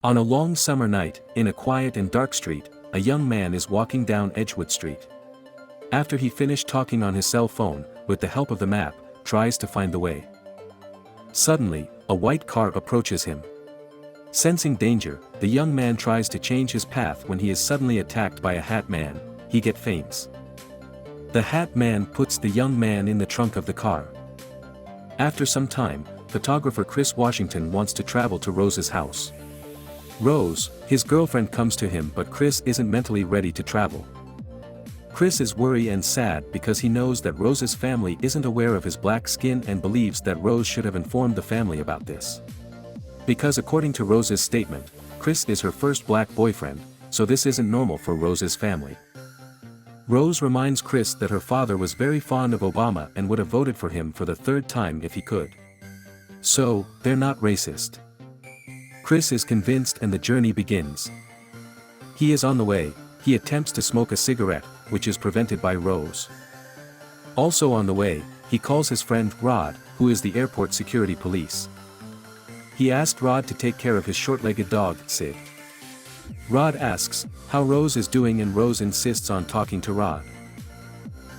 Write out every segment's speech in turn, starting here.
On a long summer night, in a quiet and dark street, a young man is walking down Edgewood Street. After he finished talking on his cell phone, with the help of the map, tries to find the way. Suddenly, a white car approaches him. Sensing danger, the young man tries to change his path when he is suddenly attacked by a hat man. He faints. The hat man puts the young man in the trunk of the car. After some time, photographer Chris Washington wants to travel to Rose's house. Rose, his girlfriend, comes to him, but Chris isn't mentally ready to travel. Chris is worried and sad because he knows that Rose's family isn't aware of his black skin and believes that Rose should have informed the family about this. Because according to Rose's statement, Chris is her first black boyfriend, so this isn't normal for Rose's family. Rose reminds Chris that her father was very fond of Obama and would have voted for him for the third time if he could. So, they're not racist. Chris is convinced and the journey begins. He is on the way. He attempts to smoke a cigarette, which is prevented by Rose. Also on the way, he calls his friend Rod, who is the airport security police. He asked Rod to take care of his short-legged dog, Sid. Rod asks how Rose is doing and Rose insists on talking to Rod.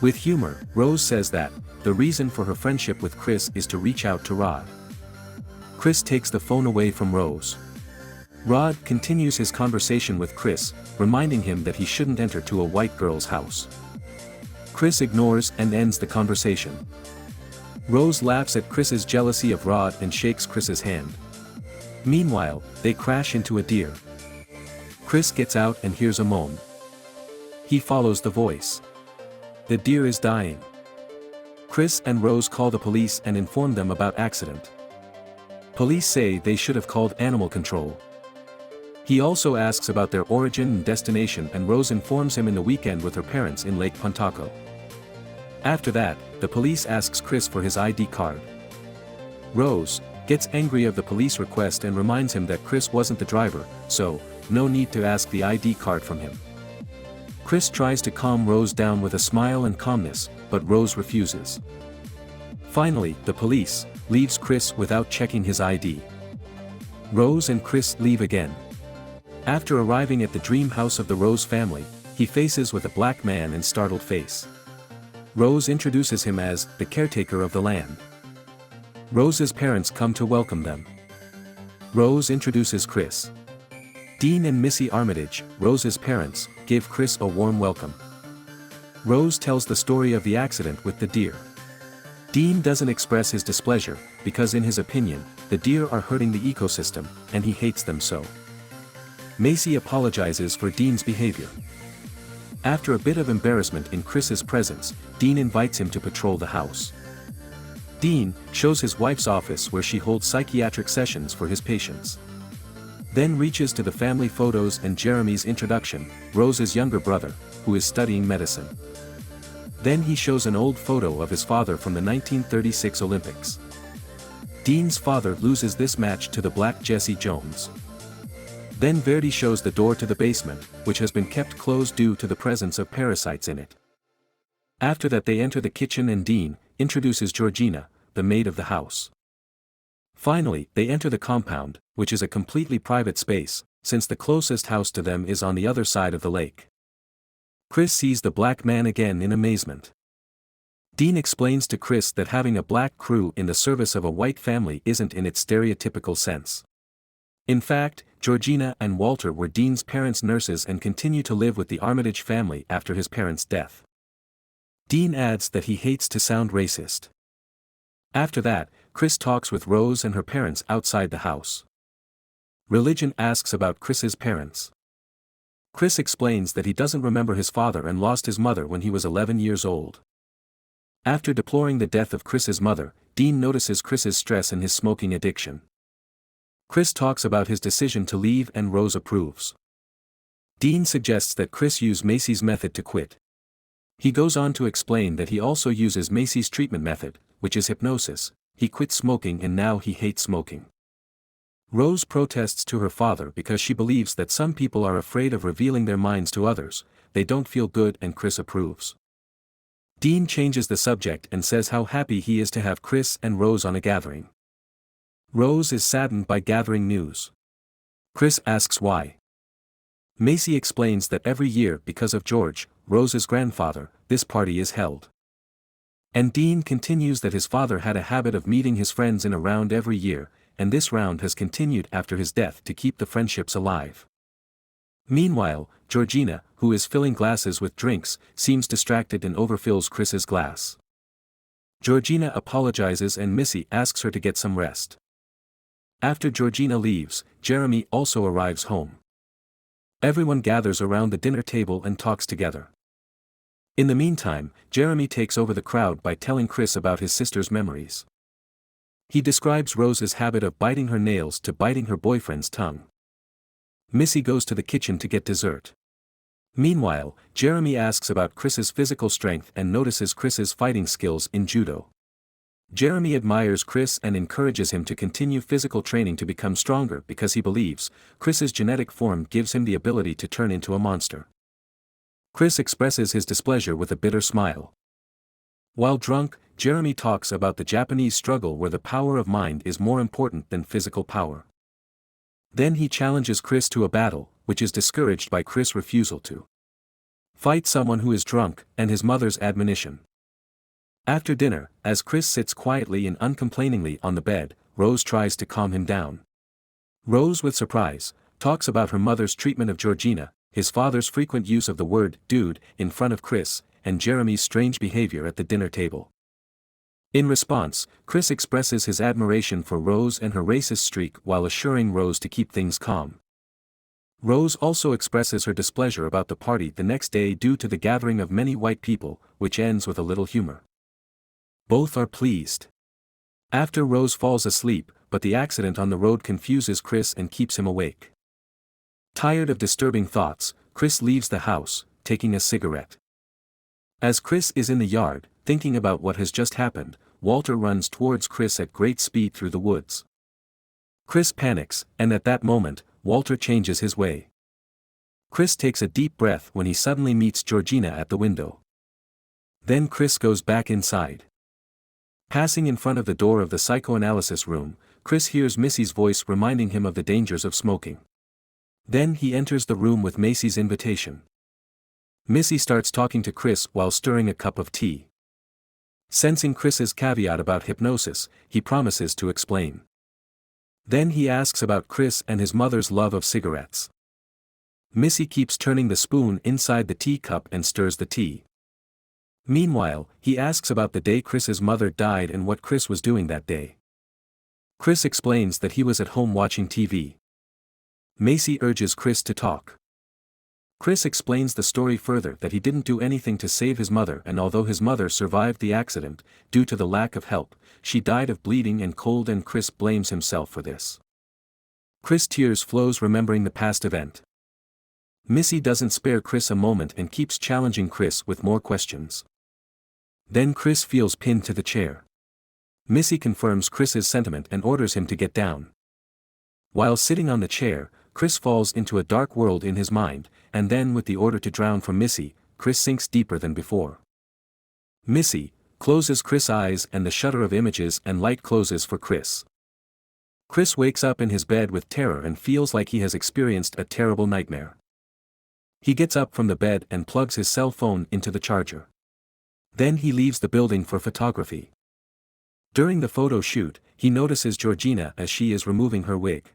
With humor, Rose says that the reason for her friendship with Chris is to reach out to Rod. Chris takes the phone away from Rose. Rod continues his conversation with Chris, reminding him that he shouldn't enter to a white girl's house. Chris ignores and ends the conversation. Rose laughs at Chris's jealousy of Rod and shakes Chris's hand. Meanwhile, they crash into a deer. Chris gets out and hears a moan. He follows the voice. The deer is dying. Chris and Rose call the police and inform them about accident. Police say they should have called animal control. He also asks about their origin and destination, and Rose informs him in the weekend with her parents in Lake Pontaco. After that, the police asks Chris for his ID card. Rose gets angry of the police request and reminds him that Chris wasn't the driver, so no need to ask the ID card from him. Chris tries to calm Rose down with a smile and calmness, but Rose refuses. Finally, the police leaves Chris without checking his ID. Rose and Chris leave again. After arriving at the dream house of the Rose family, he faces with a black man and startled face. Rose introduces him as the caretaker of the land. Rose's parents come to welcome them. Rose introduces Chris. Dean and Missy Armitage, Rose's parents, give Chris a warm welcome. Rose tells the story of the accident with the deer. Dean doesn't express his displeasure, because in his opinion, the deer are hurting the ecosystem, and he hates them so. Macy apologizes for Dean's behavior. After a bit of embarrassment in Chris's presence, Dean invites him to patrol the house. Dean shows his wife's office where she holds psychiatric sessions for his patients. Then reaches to the family photos and Jeremy's introduction, Rose's younger brother, who is studying medicine. Then he shows an old photo of his father from the 1936 Olympics. Dean's father loses this match to the black Jesse Jones. Then Verdi shows the door to the basement, which has been kept closed due to the presence of parasites in it. After that they enter the kitchen and Dean introduces Georgina, the maid of the house. Finally, they enter the compound, which is a completely private space, since the closest house to them is on the other side of the lake. Chris sees the black man again in amazement. Dean explains to Chris that having a black crew in the service of a white family isn't in its stereotypical sense. In fact, Georgina and Walter were Dean's parents' nurses and continue to live with the Armitage family after his parents' death. Dean adds that he hates to sound racist. After that, Chris talks with Rose and her parents outside the house. Religion asks about Chris's parents. Chris explains that he doesn't remember his father and lost his mother when he was 11 years old. After deploring the death of Chris's mother, Dean notices Chris's stress and his smoking addiction. Chris talks about his decision to leave and Rose approves. Dean suggests that Chris use Macy's method to quit. He goes on to explain that he also uses Macy's treatment method, which is hypnosis. He quit smoking and now he hates smoking. Rose protests to her father because she believes that some people are afraid of revealing their minds to others, they don't feel good, and Chris approves. Dean changes the subject and says how happy he is to have Chris and Rose on a gathering. Rose is saddened by gathering news. Chris asks why. Macy explains that every year because of George, Rose's grandfather, this party is held. And Dean continues that his father had a habit of meeting his friends in a round every year, and this round has continued after his death to keep the friendships alive. Meanwhile, Georgina, who is filling glasses with drinks, seems distracted and overfills Chris's glass. Georgina apologizes and Missy asks her to get some rest. After Georgina leaves, Jeremy also arrives home. Everyone gathers around the dinner table and talks together. In the meantime, Jeremy takes over the crowd by telling Chris about his sister's memories. He describes Rose's habit of biting her nails to biting her boyfriend's tongue. Missy goes to the kitchen to get dessert. Meanwhile, Jeremy asks about Chris's physical strength and notices Chris's fighting skills in judo. Jeremy admires Chris and encourages him to continue physical training to become stronger because he believes Chris's genetic form gives him the ability to turn into a monster. Chris expresses his displeasure with a bitter smile. While drunk, Jeremy talks about the Japanese struggle where the power of mind is more important than physical power. Then he challenges Chris to a battle, which is discouraged by Chris' refusal to fight someone who is drunk and his mother's admonition. After dinner, as Chris sits quietly and uncomplainingly on the bed, Rose tries to calm him down. Rose, with surprise, talks about her mother's treatment of Georgina, his father's frequent use of the word dude in front of Chris, and Jeremy's strange behavior at the dinner table. In response, Chris expresses his admiration for Rose and her racist streak while assuring Rose to keep things calm. Rose also expresses her displeasure about the party the next day due to the gathering of many white people, which ends with a little humor. Both are pleased. After Rose falls asleep, but the accident on the road confuses Chris and keeps him awake. Tired of disturbing thoughts, Chris leaves the house, taking a cigarette. As Chris is in the yard, thinking about what has just happened, Walter runs towards Chris at great speed through the woods. Chris panics, and at that moment, Walter changes his way. Chris takes a deep breath when he suddenly meets Georgina at the window. Then Chris goes back inside. Passing in front of the door of the psychoanalysis room, Chris hears Missy's voice reminding him of the dangers of smoking. Then he enters the room with Macy's invitation. Missy starts talking to Chris while stirring a cup of tea. Sensing Chris's caveat about hypnosis, he promises to explain. Then he asks about Chris and his mother's love of cigarettes. Missy keeps turning the spoon inside the teacup and stirs the tea. Meanwhile, he asks about the day Chris's mother died and what Chris was doing that day. Chris explains that he was at home watching TV. Macy urges Chris to talk. Chris explains the story further that he didn't do anything to save his mother, and although his mother survived the accident, due to the lack of help, she died of bleeding and cold, and Chris blames himself for this. Chris tears flows remembering the past event. Missy doesn't spare Chris a moment and keeps challenging Chris with more questions. Then Chris feels pinned to the chair. Missy confirms Chris's sentiment and orders him to get down. While sitting on the chair, Chris falls into a dark world in his mind, and then with the order to drown from Missy, Chris sinks deeper than before. Missy closes Chris' eyes and the shutter of images and light closes for Chris. Chris wakes up in his bed with terror and feels like he has experienced a terrible nightmare. He gets up from the bed and plugs his cell phone into the charger. Then he leaves the building for photography. During the photo shoot, he notices Georgina as she is removing her wig.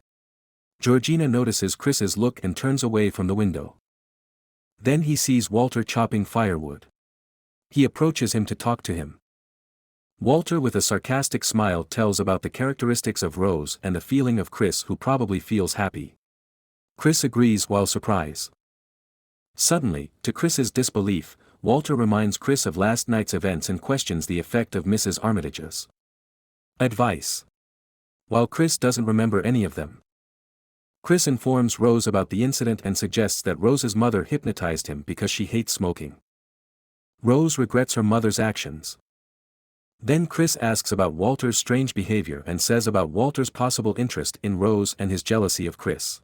Georgina notices Chris's look and turns away from the window. Then he sees Walter chopping firewood. He approaches him to talk to him. Walter with a sarcastic smile tells about the characteristics of Rose and the feeling of Chris, who probably feels happy. Chris agrees while surprised. Suddenly, to Chris's disbelief, Walter reminds Chris of last night's events and questions the effect of Mrs. Armitage's advice. While Chris doesn't remember any of them. Chris informs Rose about the incident and suggests that Rose's mother hypnotized him because she hates smoking. Rose regrets her mother's actions. Then Chris asks about Walter's strange behavior and says about Walter's possible interest in Rose and his jealousy of Chris.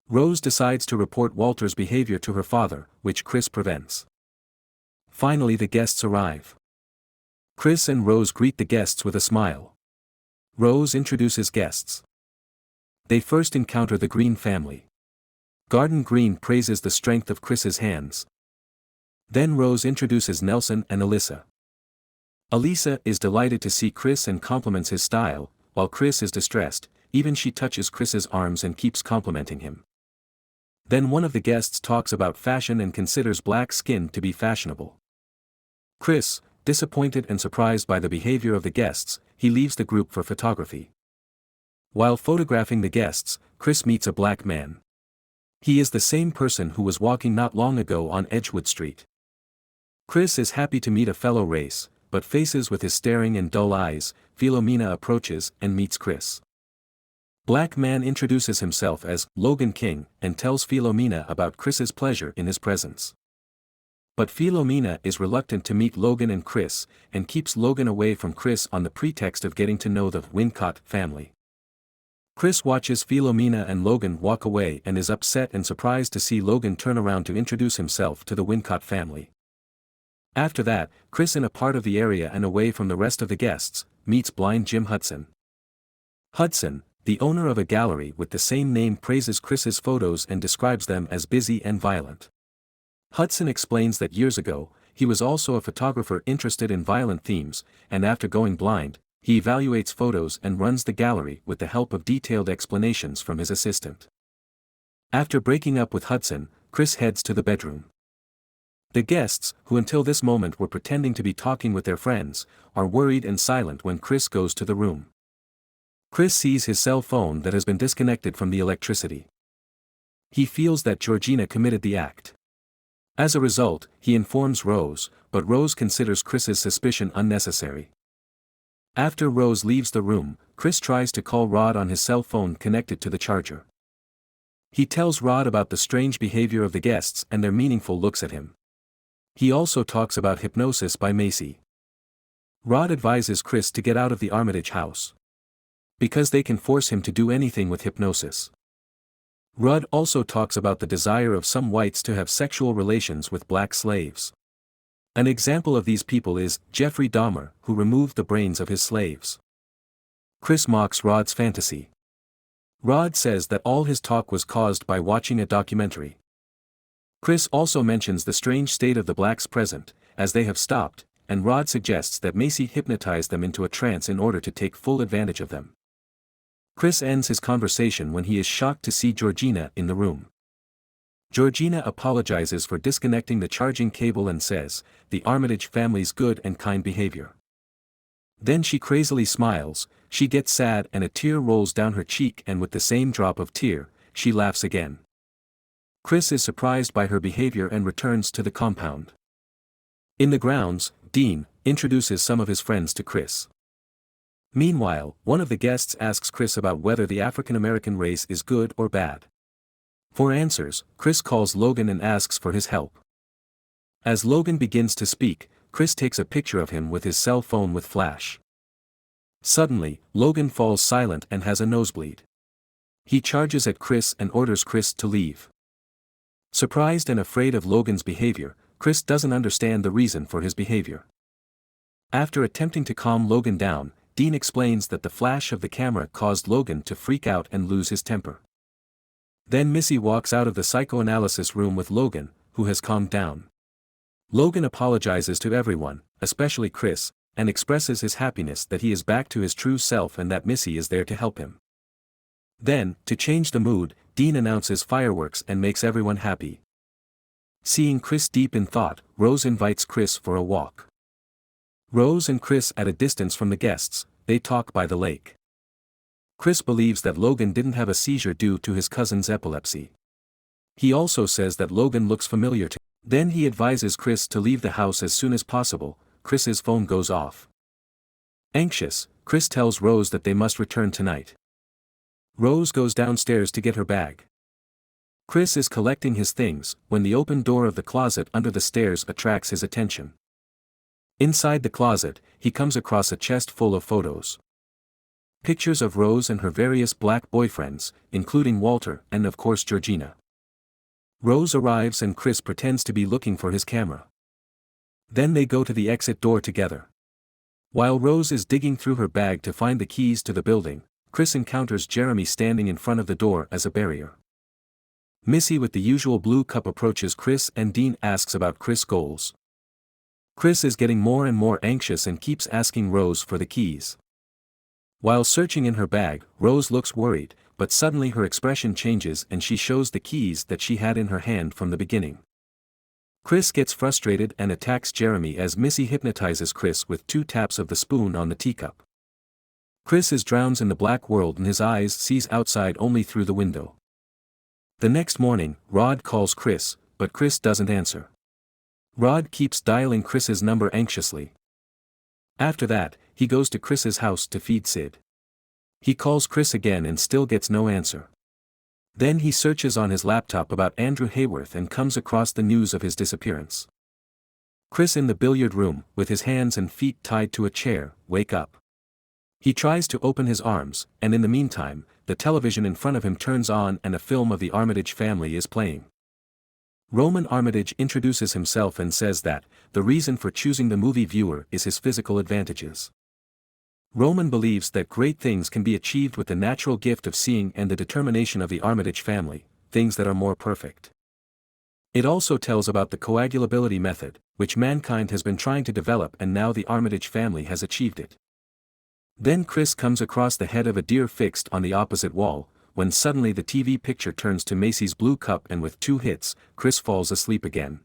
Rose decides to report Walter's behavior to her father, which Chris prevents. Finally, the guests arrive. Chris and Rose greet the guests with a smile. Rose introduces guests. They first encounter the Green family. Garden Green praises the strength of Chris's hands. Then Rose introduces Nelson and Alyssa. Alyssa is delighted to see Chris and compliments his style, while Chris is distressed. Even she touches Chris's arms and keeps complimenting him. Then one of the guests talks about fashion and considers black skin to be fashionable. Chris, disappointed and surprised by the behavior of the guests, he leaves the group for photography. While photographing the guests, Chris meets a black man. He is the same person who was walking not long ago on Edgewood Street. Chris is happy to meet a fellow race, but faces with his staring and dull eyes. Philomena approaches and meets Chris. Black man introduces himself as Logan King and tells Philomena about Chris's pleasure in his presence. But Philomena is reluctant to meet Logan and Chris, and keeps Logan away from Chris on the pretext of getting to know the Wincott family. Chris watches Philomena and Logan walk away and is upset and surprised to see Logan turn around to introduce himself to the Wincott family. After that, Chris, in a part of the area and away from the rest of the guests, meets blind Jim Hudson. Hudson, the owner of a gallery with the same name, praises Chris's photos and describes them as busy and violent. Hudson explains that years ago, he was also a photographer interested in violent themes, and after going blind, he evaluates photos and runs the gallery with the help of detailed explanations from his assistant. After breaking up with Hudson, Chris heads to the bedroom. The guests, who until this moment were pretending to be talking with their friends, are worried and silent when Chris goes to the room. Chris sees his cell phone that has been disconnected from the electricity. He feels that Georgina committed the act. As a result, he informs Rose, but Rose considers Chris's suspicion unnecessary. After Rose leaves the room, Chris tries to call Rod on his cell phone connected to the charger. He tells Rod about the strange behavior of the guests and their meaningful looks at him. He also talks about hypnosis by Macy. Rod advises Chris to get out of the Armitage house, because they can force him to do anything with hypnosis. Rod also talks about the desire of some whites to have sexual relations with black slaves. An example of these people is Jeffrey Dahmer, who removed the brains of his slaves. Chris mocks Rod's fantasy. Rod says that all his talk was caused by watching a documentary. Chris also mentions the strange state of the blacks present, as they have stopped, and Rod suggests that Macy hypnotized them into a trance in order to take full advantage of them. Chris ends his conversation when he is shocked to see Georgina in the room. Georgina apologizes for disconnecting the charging cable and says, the Armitage family's good and kind behavior. Then she crazily smiles, she gets sad and a tear rolls down her cheek, and with the same drop of tear, she laughs again. Chris is surprised by her behavior and returns to the compound. In the grounds, Dean introduces some of his friends to Chris. Meanwhile, one of the guests asks Chris about whether the African American race is good or bad. For answers, Chris calls Logan and asks for his help. As Logan begins to speak, Chris takes a picture of him with his cell phone with flash. Suddenly, Logan falls silent and has a nosebleed. He charges at Chris and orders Chris to leave. Surprised and afraid of Logan's behavior, Chris doesn't understand the reason for his behavior. After attempting to calm Logan down, Dean explains that the flash of the camera caused Logan to freak out and lose his temper. Then Missy walks out of the psychoanalysis room with Logan, who has calmed down. Logan apologizes to everyone, especially Chris, and expresses his happiness that he is back to his true self and that Missy is there to help him. Then, to change the mood, Dean announces fireworks and makes everyone happy. Seeing Chris deep in thought, Rose invites Chris for a walk. Rose and Chris at a distance from the guests, they talk by the lake. Chris believes that Logan didn't have a seizure due to his cousin's epilepsy. He also says that Logan looks familiar to him. Then he advises Chris to leave the house as soon as possible. Chris's phone goes off. Anxious, Chris tells Rose that they must return tonight. Rose goes downstairs to get her bag. Chris is collecting his things when the open door of the closet under the stairs attracts his attention. Inside the closet, he comes across a chest full of photos. Pictures of Rose and her various black boyfriends, including Walter and of course Georgina. Rose arrives and Chris pretends to be looking for his camera. Then they go to the exit door together. While Rose is digging through her bag to find the keys to the building, Chris encounters Jeremy standing in front of the door as a barrier. Missy with the usual blue cup approaches Chris and Dean asks about Chris' goals. Chris is getting more and more anxious and keeps asking Rose for the keys. While searching in her bag, Rose looks worried, but suddenly her expression changes and she shows the keys that she had in her hand from the beginning. Chris gets frustrated and attacks Jeremy as Missy hypnotizes Chris with 2 taps of the spoon on the teacup. Chris is drowns in the black world and his eyes sees outside only through the window. The next morning, Rod calls Chris, but Chris doesn't answer. Rod keeps dialing Chris's number anxiously. After that, he goes to Chris's house to feed Sid. He calls Chris again and still gets no answer. Then he searches on his laptop about Andrew Hayworth and comes across the news of his disappearance. Chris in the billiard room, with his hands and feet tied to a chair, wake up. He tries to open his arms, and in the meantime, the television in front of him turns on and a film of the Armitage family is playing. Roman Armitage introduces himself and says that, the reason for choosing the movie viewer is his physical advantages. Roman believes that great things can be achieved with the natural gift of seeing and the determination of the Armitage family, things that are more perfect. It also tells about the coagulability method, which mankind has been trying to develop and now the Armitage family has achieved it. Then Chris comes across the head of a deer fixed on the opposite wall, when suddenly the TV picture turns to Macy's blue cup and with 2 hits, Chris falls asleep again.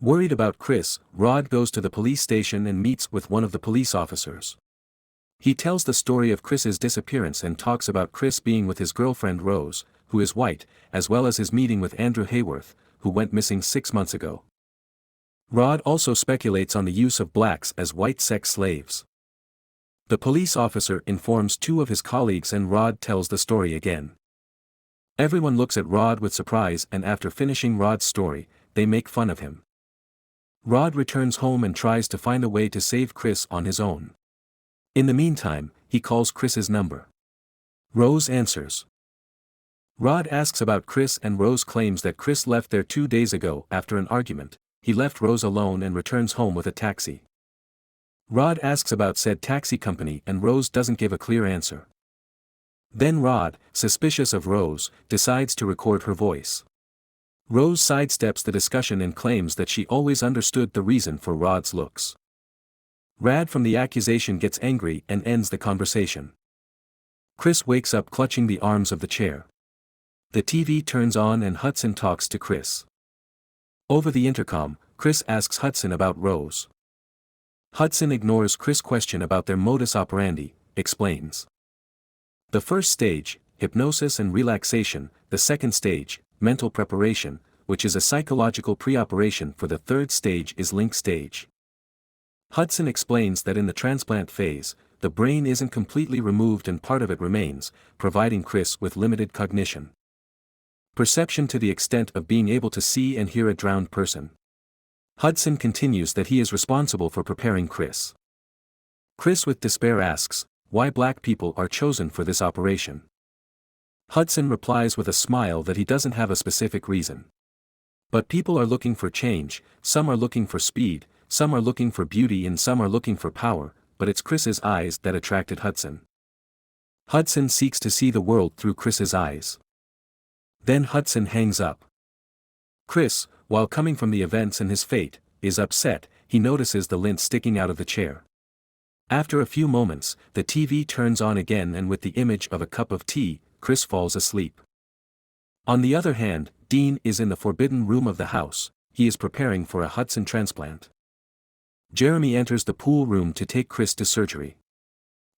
Worried about Chris, Rod goes to the police station and meets with one of the police officers. He tells the story of Chris's disappearance and talks about Chris being with his girlfriend Rose, who is white, as well as his meeting with Andrew Hayworth, who went missing 6 months ago. Rod also speculates on the use of blacks as white sex slaves. The police officer informs 2 of his colleagues and Rod tells the story again. Everyone looks at Rod with surprise and after finishing Rod's story, they make fun of him. Rod returns home and tries to find a way to save Chris on his own. In the meantime, he calls Chris's number. Rose answers. Rod asks about Chris and Rose claims that Chris left there 2 days ago after an argument. He left Rose alone and returns home with a taxi. Rod asks about said taxi company and Rose doesn't give a clear answer. Then Rod, suspicious of Rose, decides to record her voice. Rose sidesteps the discussion and claims that she always understood the reason for Rod's looks. Rad from the accusation gets angry and ends the conversation. Chris wakes up clutching the arms of the chair. The TV turns on and Hudson talks to Chris. Over the intercom, Chris asks Hudson about Rose. Hudson ignores Chris' question about their modus operandi, explains. The first stage, hypnosis and relaxation, the second stage, mental preparation, which is a psychological pre-operation for the third stage is link stage. Hudson explains that in the transplant phase, the brain isn't completely removed and part of it remains, providing Chris with limited cognition. Perception to the extent of being able to see and hear a drowned person. Hudson continues that he is responsible for preparing Chris. Chris with despair asks, why black people are chosen for this operation. Hudson replies with a smile that he doesn't have a specific reason. But people are looking for change, some are looking for speed, some are looking for beauty and some are looking for power, but it's Chris's eyes that attracted Hudson. Hudson seeks to see the world through Chris's eyes. Then Hudson hangs up. Chris, while coming from the events and his fate, is upset. He notices the lint sticking out of the chair. After a few moments, the TV turns on again and with the image of a cup of tea, Chris falls asleep. On the other hand, Dean is in the forbidden room of the house. He is preparing for a Hudson transplant. Jeremy enters the pool room to take Chris to surgery.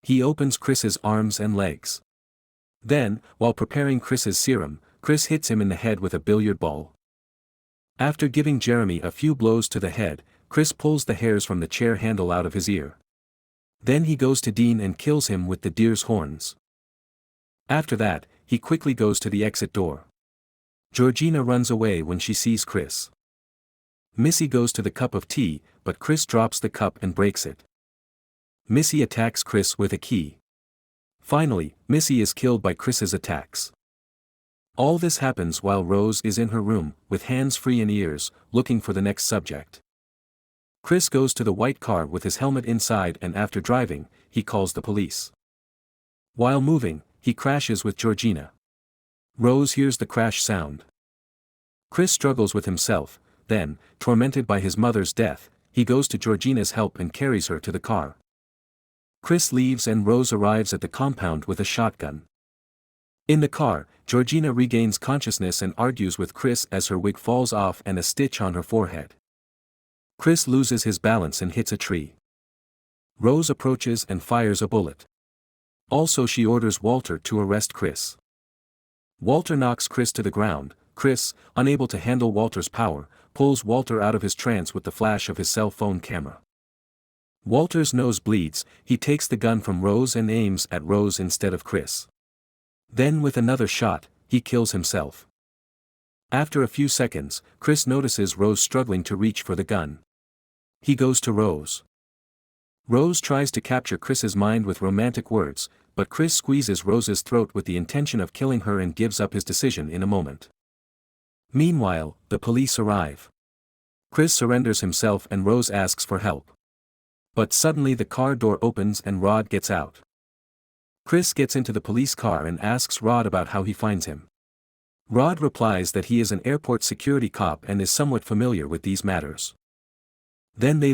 He opens Chris's arms and legs. Then, while preparing Chris's serum, Chris hits him in the head with a billiard ball. After giving Jeremy a few blows to the head, Chris pulls the hairs from the chair handle out of his ear. Then he goes to Dean and kills him with the deer's horns. After that, he quickly goes to the exit door. Georgina runs away when she sees Chris. Missy goes to the cup of tea, but Chris drops the cup and breaks it. Missy attacks Chris with a key. Finally, Missy is killed by Chris's attacks. All this happens while Rose is in her room, with hands free and ears, looking for the next subject. Chris goes to the white car with his helmet inside and after driving, he calls the police. While moving, he crashes with Georgina. Rose hears the crash sound. Chris struggles with himself, then, tormented by his mother's death, he goes to Georgina's help and carries her to the car. Chris leaves and Rose arrives at the compound with a shotgun. In the car, Georgina regains consciousness and argues with Chris as her wig falls off and a stitch on her forehead. Chris loses his balance and hits a tree. Rose approaches and fires a bullet. Also, she orders Walter to arrest Chris. Walter knocks Chris to the ground. Chris, unable to handle Walter's power, pulls Walter out of his trance with the flash of his cell phone camera. Walter's nose bleeds. He takes the gun from Rose and aims at Rose instead of Chris. Then with another shot, he kills himself. After a few seconds, Chris notices Rose struggling to reach for the gun. He goes to Rose. Rose tries to capture Chris's mind with romantic words, but Chris squeezes Rose's throat with the intention of killing her and gives up his decision in a moment. Meanwhile, the police arrive. Chris surrenders himself and Rose asks for help. But suddenly the car door opens and Rod gets out. Chris gets into the police car and asks Rod about how he finds him. Rod replies that he is an airport security cop and is somewhat familiar with these matters. Then they leave.